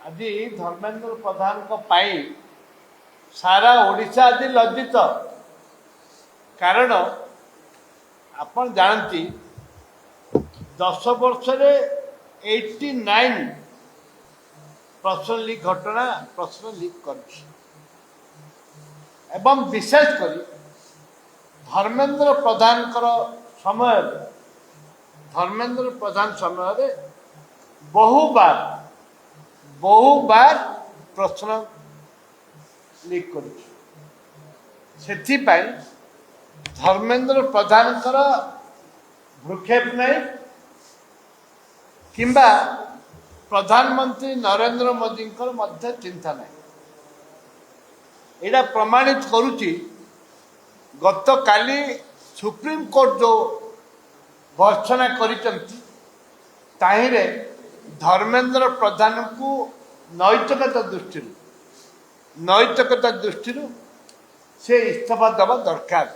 आज धर्मेंद्र प्रधान सारा ओडिशा आज लज्जित। कारण आपण जानती 10 वर्ष 89 प्रश्न लीक घटना प्रश्न लीक कर विशेषकर धर्मेंद्र प्रधान समय धर्मेंद्र प्रधान समय बहु बार प्रश्न लीक कर धर्मेंद्र प्रधान भ्रूक्षेप नहीं किंबा प्रधानमंत्री नरेंद्र मोदी चिंता नहीं। यहाँ प्रमाणित करुच्ची गत काली सुप्रीम कोर्ट जो भर्सना करिरे धर्मेंद्र प्रधान को नैतिकता दृष्टि से इस्तीफा देवा दरकार।